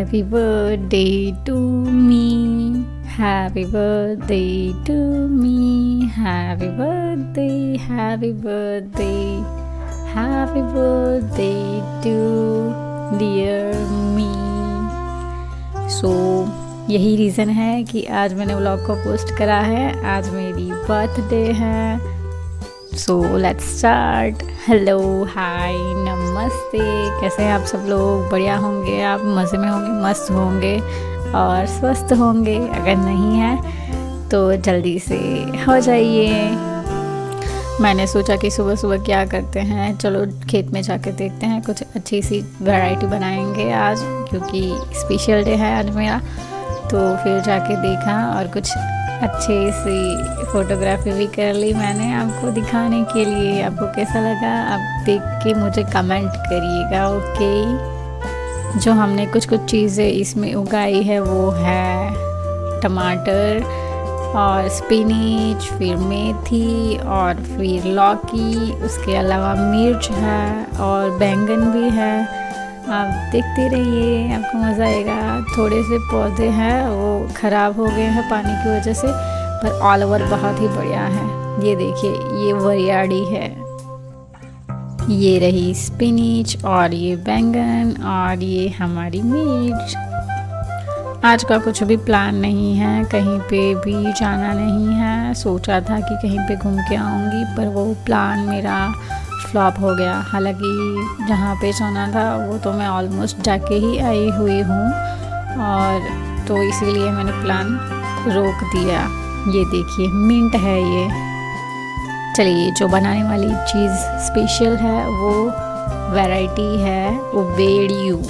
Happy birthday to me. Happy birthday to me. Happy birthday, happy birthday. Happy birthday to dear me. So यही reason है कि आज मैंने vlog को post करा है। आज मेरी बर्थडे है। So let's start. हेलो, हाय, नमस्ते। कैसे हैं आप सब लोग? बढ़िया होंगे, आप मज़े में होंगे, मस्त होंगे और स्वस्थ होंगे। अगर नहीं है तो जल्दी से हो जाइए। मैंने सोचा कि सुबह सुबह क्या करते हैं, चलो खेत में जाके देखते हैं, कुछ अच्छी सी वैरायटी बनाएंगे आज, क्योंकि स्पेशल डे है आज मेरा। तो फिर जाके देखा और कुछ अच्छी सी फ़ोटोग्राफी भी कर ली मैंने आपको दिखाने के लिए। आपको कैसा लगा आप देख के मुझे कमेंट करिएगा, ओके। जो हमने कुछ चीज़ें इसमें उगाई है वो है टमाटर और स्पिनिच, फिर मेथी और फिर लौकी, उसके अलावा मिर्च है और बैंगन भी है। आप देखते रहिए, आपको मज़ा आएगा। थोड़े से पौधे हैं वो ख़राब हो गए हैं पानी की वजह से, पर ऑल ओवर बहुत ही बढ़िया है। ये देखिए, ये वरियाड़ी है, ये रही स्पिनिच और ये बैंगन और ये हमारी मिर्च। आज का कुछ भी प्लान नहीं है, कहीं पे भी जाना नहीं है। सोचा था कि कहीं पे घूम के आऊँगी, पर वो प्लान मेरा फ्लॉप हो गया। हालांकि जहाँ पे जाना था वो तो मैं ऑलमोस्ट जाके ही आई हुई हूँ, और तो इसीलिए मैंने प्लान रोक दिया। ये देखिए, मिंट है ये। चलिए, जो बनाने वाली चीज़ स्पेशल है वो वैरायटी है उबेड़ियू।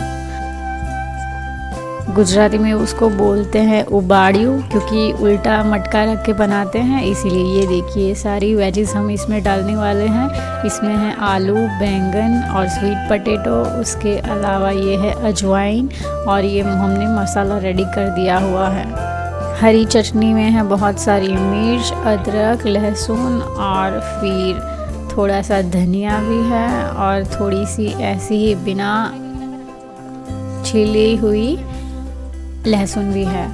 गुजराती में उसको बोलते हैं उबाड़ियू, क्योंकि उल्टा मटका रख के बनाते हैं, इसीलिए। ये देखिए, सारी वेजिस हम इसमें डालने वाले हैं। इसमें है आलू, बैंगन और स्वीट पोटैटो। उसके अलावा ये है अजवाइन और ये हमने मसाला रेडी कर दिया हुआ है। हरी चटनी में है बहुत सारी मिर्च, अदरक, लहसुन और फिर थोड़ा सा धनिया भी है और थोड़ी सी ऐसी ही बिना छिली हुई लहसुन भी है।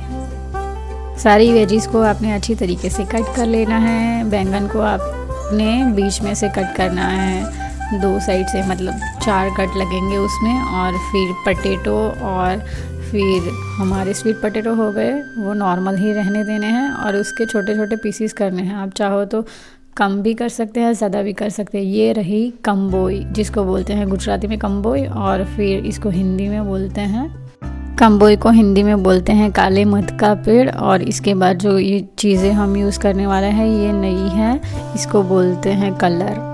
सारी वेजिस को आपने अच्छी तरीके से कट कर लेना है। बैंगन को आपने बीच में से कट करना है, दो साइड से, मतलब 4 कट लगेंगे उसमें। और फिर पोटैटो और फिर हमारे स्वीट पोटैटो हो गए, वो नॉर्मल ही रहने देने हैं और उसके छोटे छोटे पीसीस करने हैं। आप चाहो तो कम भी कर सकते हैं, ज़्यादा भी कर सकते हैं। ये रही कम्बोई, जिसको बोलते हैं गुजराती में कम्बोई, और फिर इसको हिंदी में बोलते हैं, कम्बोई को हिंदी में बोलते हैं काले मध का पेड़। और इसके बाद जो ये चीज़ें हम यूज़ करने वाले हैं ये नई है, इसको बोलते हैं कलर।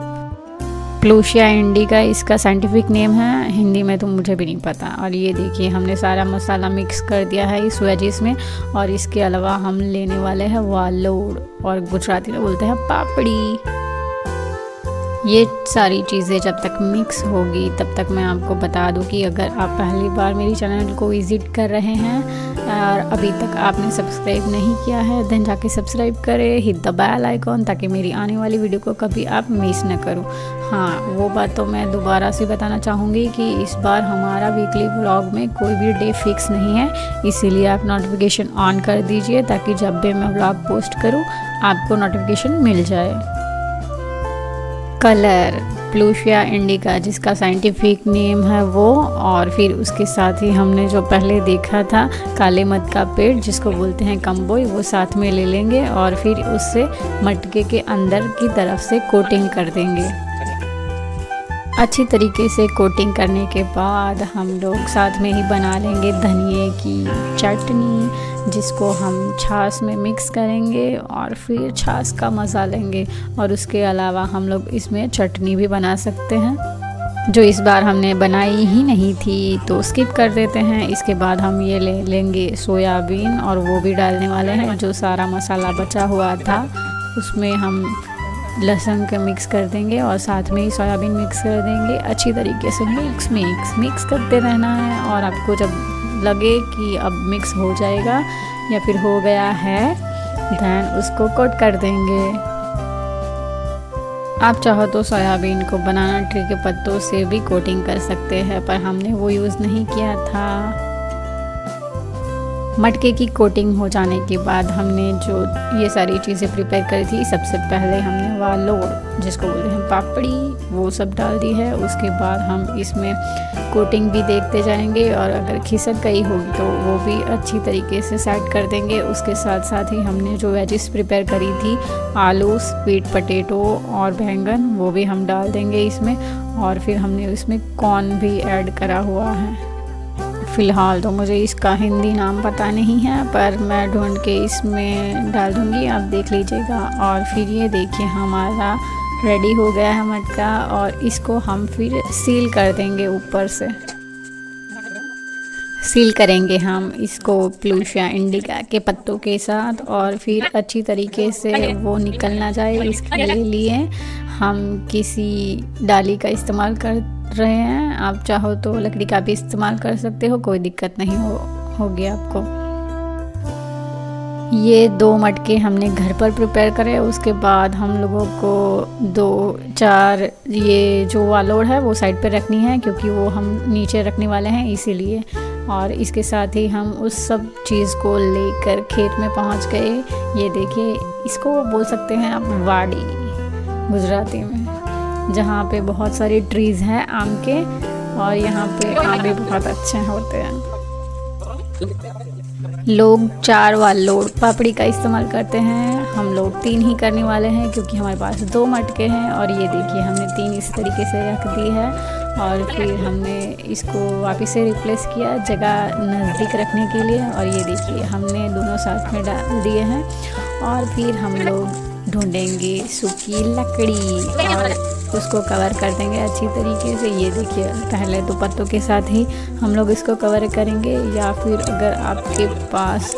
प्लूशिया इंडिका इसका साइंटिफिक नेम है, हिंदी में तो मुझे भी नहीं पता। और ये देखिए, हमने सारा मसाला मिक्स कर दिया है इस वेजिस में। और इसके अलावा हम लेने वाले हैं वालोड़, और गुजराती में बोलते हैं पापड़ी। ये सारी चीज़ें जब तक मिक्स होगी तब तक मैं आपको बता दूं कि अगर आप पहली बार मेरी चैनल को विज़िट कर रहे हैं और अभी तक आपने सब्सक्राइब नहीं किया है, देन जाके सब्सक्राइब करें, हिट द बेल आइकॉन, ताकि मेरी आने वाली वीडियो को कभी आप मिस न करो। हाँ, वो बात तो मैं दोबारा से बताना चाहूँगी कि इस बार हमारा वीकली व्लॉग में कोई भी डे फिक्स नहीं है, इसीलिए आप नोटिफिकेशन ऑन कर दीजिए, ताकि जब भी मैं व्लॉग पोस्ट करूँ आपको नोटिफिकेशन मिल जाए। कलर प्लूशिया इंडिका, जिसका साइंटिफिक नेम है वो, और फिर उसके साथ ही हमने जो पहले देखा था काले मध का पेड़, जिसको बोलते हैं कम्बोई, वो साथ में ले लेंगे और फिर उससे मटके के अंदर की तरफ से कोटिंग कर देंगे। अच्छी तरीके से कोटिंग करने के बाद हम लोग साथ में ही बना लेंगे धनिए की चटनी, जिसको हम छाछ में मिक्स करेंगे और फिर छाछ का मज़ा लेंगे। और उसके अलावा हम लोग इसमें चटनी भी बना सकते हैं, जो इस बार हमने बनाई ही नहीं थी, तो स्किप कर देते हैं। इसके बाद हम ये ले लेंगे सोयाबीन, और वो भी डालने वाले हैं। जो सारा मसाला बचा हुआ था उसमें हम लहसुन के मिक्स कर देंगे और साथ में ही सोयाबीन मिक्स कर देंगे। अच्छी तरीके से मिक्स करते रहना है। और आपको जब लगे कि अब मिक्स हो जाएगा या फिर हो गया है, देन उसको कोट कर देंगे। आप चाहो तो सोयाबीन को बनाना ट्री के पत्तों से भी कोटिंग कर सकते हैं, पर हमने वो यूज़ नहीं किया था। मटके की कोटिंग हो जाने के बाद हमने जो ये सारी चीज़ें प्रिपेयर करी थी, सबसे पहले हमने वालोड़ जिसको बोलते हैं पापड़ी वो सब डाल दी है। उसके बाद हम इसमें कोटिंग भी देखते जाएंगे और अगर खिसक गई होगी तो वो भी अच्छी तरीके से सेट कर देंगे। उसके साथ साथ ही हमने जो वेजिस प्रिपेयर करी थी, आलू, स्वीट पोटैटो और बैंगन, वो भी हम डाल देंगे इसमें। और फिर हमने इसमें कॉर्न भी ऐड करा हुआ है। फ़िलहाल तो मुझे इसका हिंदी नाम पता नहीं है, पर मैं ढूंढ के इसमें डाल दूँगी, आप देख लीजिएगा। और फिर ये देखिए हमारा रेडी हो गया है मटका, और इसको हम फिर सील कर देंगे ऊपर से। सील करेंगे हम इसको प्लूशिया इंडिका के पत्तों के साथ, और फिर अच्छी तरीके से वो निकल ना जाए इसके लिए हम किसी डाली का इस्तेमाल कर रहे हैं। आप चाहो तो लकड़ी का भी इस्तेमाल कर सकते हो, कोई दिक्कत नहीं होगी आपको। ये 2 मटके हमने घर पर प्रिपेयर करे। उसके बाद हम लोगों को 2-4 ये जो वालोड़ है वो साइड पे रखनी है, क्योंकि वो हम नीचे रखने वाले हैं इसीलिए। और इसके साथ ही हम उस सब चीज़ को लेकर खेत में पहुंच गए। ये देखिए, इसको बोल सकते हैं आप वाड़ी गुजराती में, जहाँ पे बहुत सारे ट्रीज़ हैं आम के, और यहाँ पे आम भी बहुत अच्छे होते हैं। लोग 4 वालोड़ पापड़ी का इस्तेमाल करते हैं, हम लोग 3 ही करने वाले हैं क्योंकि हमारे पास 2 मटके हैं। और ये देखिए हमने 3 इस तरीके से रख दी है, और फिर हमने इसको वापस से रिप्लेस किया जगह नज़दीक रखने के लिए। और ये देखिए हमने दोनों साथ में डाल दिए हैं, और फिर हम लोग ढूंढेंगे सूखी लकड़ी और उसको कवर कर देंगे अच्छी तरीके से। ये देखिए पहले तो पत्तों के साथ ही हम लोग इसको कवर करेंगे, या फिर अगर आपके पास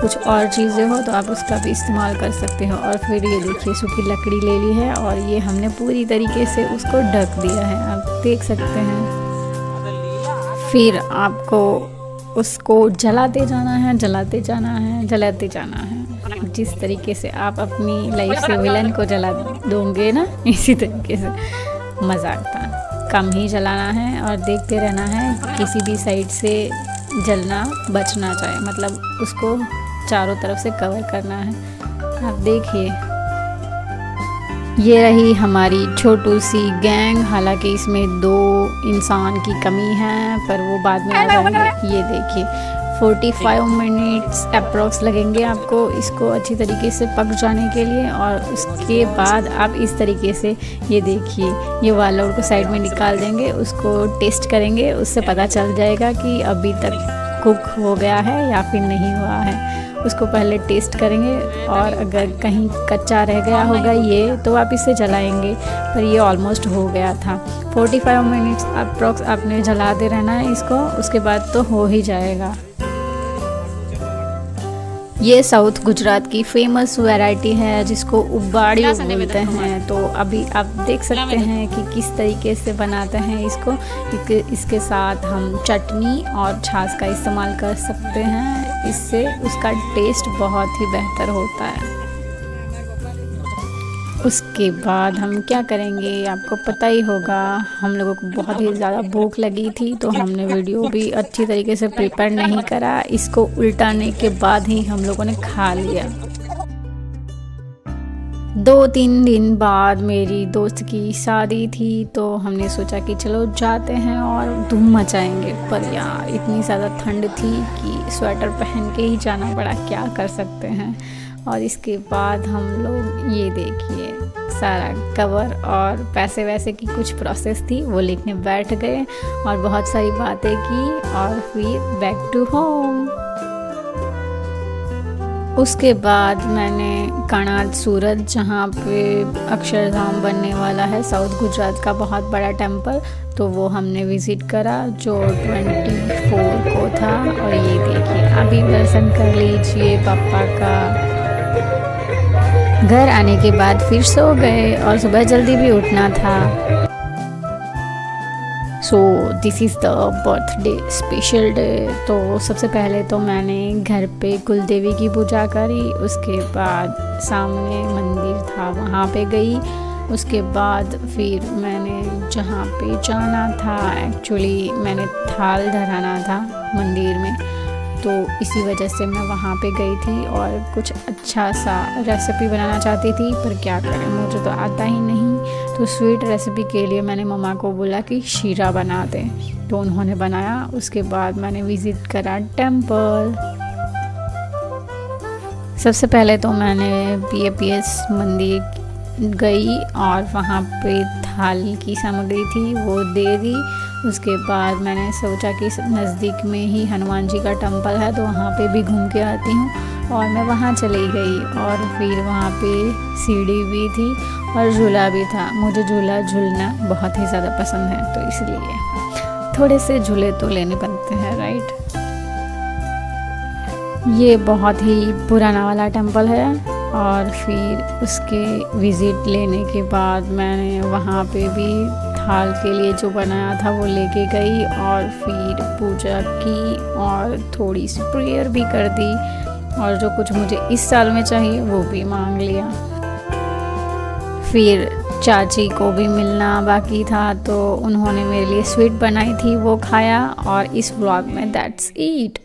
कुछ और चीज़ें हो तो आप उसका भी इस्तेमाल कर सकते हो। और फिर ये देखिए सूखी लकड़ी ले ली है, और ये हमने पूरी तरीके से उसको ढक दिया है, आप देख सकते हैं। फिर आपको उसको जलाते जाना है, जलाते जाना है, जलाते जाना है। जिस तरीके से आप अपनी लाइफ से विलन को जला दोगे ना, इसी तरीके से मज़ा आता है। कम ही जलाना है और देखते रहना है, किसी भी साइड से जलना बचना चाहिए, मतलब उसको चारों तरफ से कवर करना है। आप देखिए ये रही हमारी छोटू सी गैंग। हालांकि इसमें 2 इंसान की कमी है, पर वो बाद में आ जाएंगे। ये देखिए 45 मिनट्स अप्रॉक्स लगेंगे आपको इसको अच्छी तरीके से पक जाने के लिए। और उसके बाद आप इस तरीके से ये देखिए ये वालोड़ को साइड में निकाल देंगे, उसको टेस्ट करेंगे, उससे पता चल जाएगा कि अभी तक कुक हो गया है या फिर नहीं हुआ है। उसको पहले टेस्ट करेंगे, और अगर कहीं कच्चा रह गया होगा ये तो आप इसे जलाएंगे, पर ये ऑलमोस्ट हो गया था। 45 मिनट्स अप्रॉक्स आपने जलाते रहना है इसको, उसके बाद तो हो ही जाएगा। ये साउथ गुजरात की फेमस वैरायटी है जिसको उबाड़ियों बोलते हैं। तो अभी आप देख सकते हैं कि किस तरीके से बनाते हैं इसको। इसके साथ हम चटनी और छाछ का इस्तेमाल कर सकते हैं, इससे उसका टेस्ट बहुत ही बेहतर होता है। उसके बाद हम क्या करेंगे आपको पता ही होगा, हम लोगों को बहुत ही ज़्यादा भूख लगी थी, तो हमने वीडियो भी अच्छी तरीके से प्रिपेयर नहीं करा। इसको उल्टाने के बाद ही हम लोगों ने खा लिया। 2-3 दिन बाद मेरी दोस्त की शादी थी, तो हमने सोचा कि चलो जाते हैं और धूम मचाएंगे। पर यार इतनी ज़्यादा ठंड थी कि स्वेटर पहन के ही जाना पड़ा, क्या कर सकते हैं। और इसके बाद हम लोग ये देखिए सारा कवर और पैसे वैसे की कुछ प्रोसेस थी वो लिखने बैठ गए, और बहुत सारी बातें की, और फिर बैक टू होम। उसके बाद मैंने कणाद सूरत, जहाँ पे अक्षरधाम बनने वाला है, साउथ गुजरात का बहुत बड़ा टेम्पल, तो वो हमने विज़िट करा जो 24 को था। और ये देखिए अभी दर्शन कर लीजिए पापा का। घर आने के बाद फिर सो गए, और सुबह जल्दी भी उठना था। So this is the birthday special day. तो सबसे पहले तो मैंने घर पे कुलदेवी की पूजा करी, उसके बाद सामने मंदिर था वहाँ पे गई। उसके बाद फिर मैंने जहाँ पे जाना था, एक्चुअली मैंने थाल धराना था मंदिर में, तो इसी वजह से मैं वहाँ पे गई थी और कुछ अच्छा सा रेसिपी बनाना चाहती थी, पर क्या करें, मुझे तो आता ही नहीं। तो स्वीट रेसिपी के लिए मैंने मम्मा को बोला कि शीरा बना दें, तो उन्होंने बनाया। उसके बाद मैंने विज़िट करा टेम्पल। सबसे पहले तो मैंने PAPS मंदिर गई और वहाँ पे थाल की सामग्री थी वो दे दी। उसके बाद मैंने सोचा कि नज़दीक में ही हनुमान जी का टेम्पल है, तो वहाँ पे भी घूम के आती हूँ, और मैं वहाँ चली गई। और फिर वहाँ पे सीढ़ी भी थी और झूला भी था। मुझे झूला झूलना बहुत ही ज़्यादा पसंद है, तो इसलिए थोड़े से झूले तो लेने बनते हैं, राइट। ये बहुत ही पुराना वाला टेम्पल है। और फिर उसके विज़िट लेने के बाद मैंने वहाँ पे भी थाल के लिए जो बनाया था वो लेके गई, और फिर पूजा की और थोड़ी सी प्रेयर भी कर दी, और जो कुछ मुझे इस साल में चाहिए वो भी मांग लिया। फिर चाची को भी मिलना बाकी था, तो उन्होंने मेरे लिए स्वीट बनाई थी, वो खाया। और इस व्लॉग में दैट्स इट।